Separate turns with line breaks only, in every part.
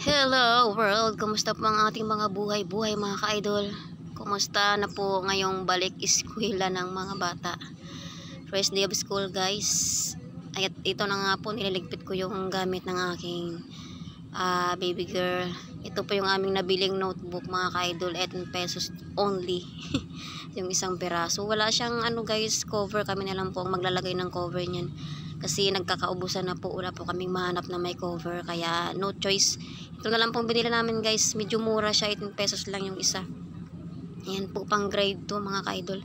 Hello world! Kumusta po ang ating mga buhay-buhay mga ka-idol? Kumusta na po ngayong balik eskwela ng mga bata? First day of school guys. At ito na nga po, nililigpit ko yung gamit ng aking baby girl. Ito po yung aming nabiling notebook mga ka-idol, 18 pesos only. Yung isang piraso. Wala siyang guys, cover. Kami na lang po ang maglalagay ng cover niyan. Kasi nagkakaubusan na po, wala po kaming mahanap na may cover, kaya no choice. Ito na lang pong binili namin guys, medyo mura siya, 18 pesos lang yung isa. Ayan po, pang grade 2 mga ka-idol.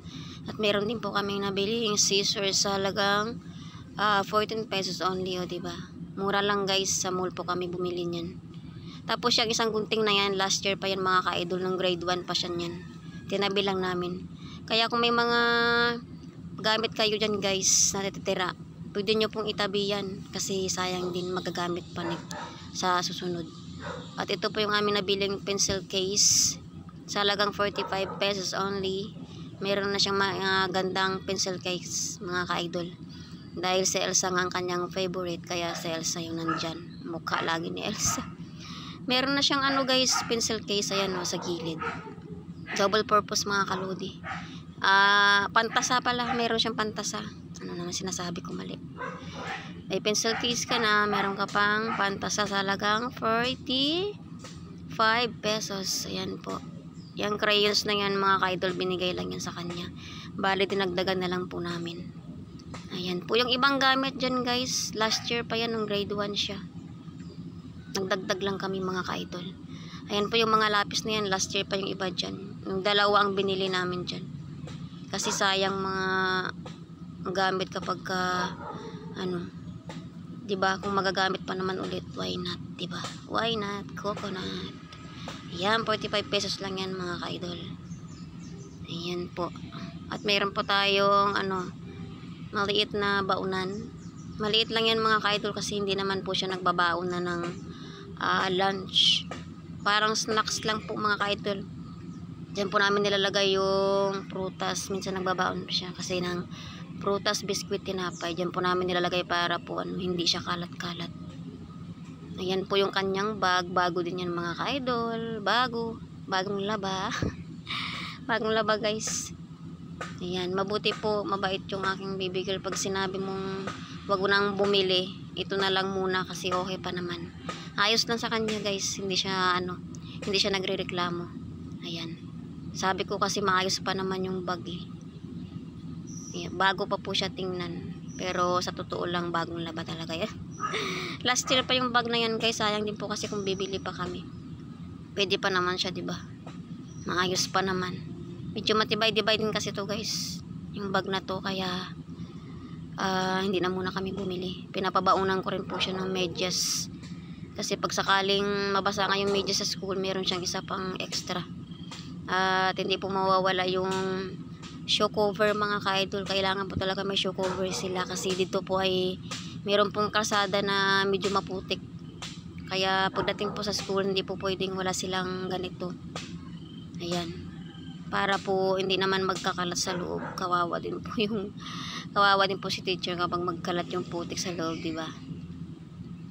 At meron din po kaming nabili yung scissors sa halagang 14 pesos only, o diba? Mura lang guys, sa mall po kami bumili niyan. Tapos yung isang gunting na yan, last year pa yan mga ka-idol, ng grade 1 pa siya niyan. Tinabi lang namin. Kaya kung may mga gamit kayo dyan guys, natitira, pwede nyo pong itabi yan kasi sayang din, magagamit pa sa susunod. At ito po yung aming nabiling pencil case sa halagang 45 pesos only. Meron na siyang mga gandang pencil case mga ka-idol. Dahil si Elsa nga ang kanyang favorite, kaya si Elsa yung nandyan. Mukha lagi ni Elsa. Meron na siyang guys, pencil case, ayan sa gilid. Double purpose mga kalodi. Pantasa pala, meron siyang pantasa. Ano naman sinasabi ko mali. May pencil case ka na, meron ka pang pantasa sa halagang 45 pesos. Ayan po. Yung crayons na yan mga ka-idol, binigay lang yan sa kanya. Bali, dinagdagan na lang po namin. Ayan po. Yung ibang gamit dyan guys, last year pa yan, ng grade 1 siya. Nagdagdag lang kami mga ka-idol. Ayan po yung mga lapis na yan, last year pa yung iba dyan. Yung dalawa ang binili namin dyan. Kasi sayang mga gamit kapag diba, kung magagamit pa naman ulit, why not, diba? Why not? Coconut. Ayan, 45 pesos lang yan mga ka-idol. Ayan po. At mayroon po tayong maliit na baunan. Maliit lang yan mga ka-idol kasi hindi naman po siya nagbabaon na ng lunch. Parang snacks lang po mga ka-idol. Diyan po namin nilalagay yung prutas. Minsan nagbabaon siya kasi ng prutas, biskwit, tinapay. Diyan po namin nilalagay para po hindi siya kalat-kalat. Ayan po yung kanyang bag. Bago din yan mga ka-idol. Bagong laba. Bagong laba guys. Ayan, mabuti po, mabait yung aking baby girl. Pag sinabi mong wag mo nang bumili, ito na lang muna kasi okay pa naman. Ayos lang sa kanya guys. Hindi siya nagrereklamo. Ayan. Sabi ko kasi maayos pa naman yung bag eh. Ayan, bago pa po siya tingnan. Pero sa totoo lang, bagong laba talaga yan. Last year pa yung bag na yan guys. Sayang din po kasi kung bibili pa kami. Pwede pa naman siya, diba? Maayos pa naman. Medyo matibay-dibay din kasi to guys, yung bag na to. Kaya hindi na muna kami bumili. Pinapabaunan ko rin po siya ng medyas. Kasi pag sakaling mabasa nga yung medyas sa school, meron siyang isa pang extra. At hindi po mawawala yung shoe cover mga ka-idol. Kailangan po talaga may shoe cover sila kasi dito po ay meron pong kalsada na medyo maputik. Kaya pagdating po sa school, hindi po pwedeng wala silang ganito. Ayan. Para po hindi naman magkakalat sa loob. Kawawa din po si teacher kapag magkalat yung putik sa loob, diba?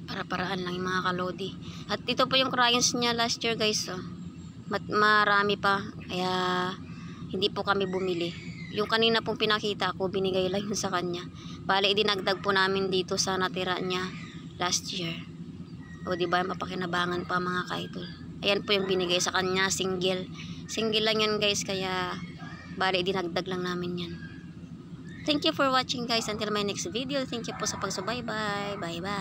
Para-paraan lang yung mga kalodi. At ito po yung crayons niya last year guys. Marami pa, kaya hindi po kami bumili. Yung kanina pong pinakita ko, binigay lang yun sa kanya. Bale, dinagdag po namin dito sa natira niya last year. O diba, mapakinabangan pa mga ka-idol. Ayan po yung binigay sa kanya, single lang yan guys, kaya bale, dinagdag lang namin yan. Thank you for watching guys. Until my next video, thank you po sa pagsubaybay. Bye bye.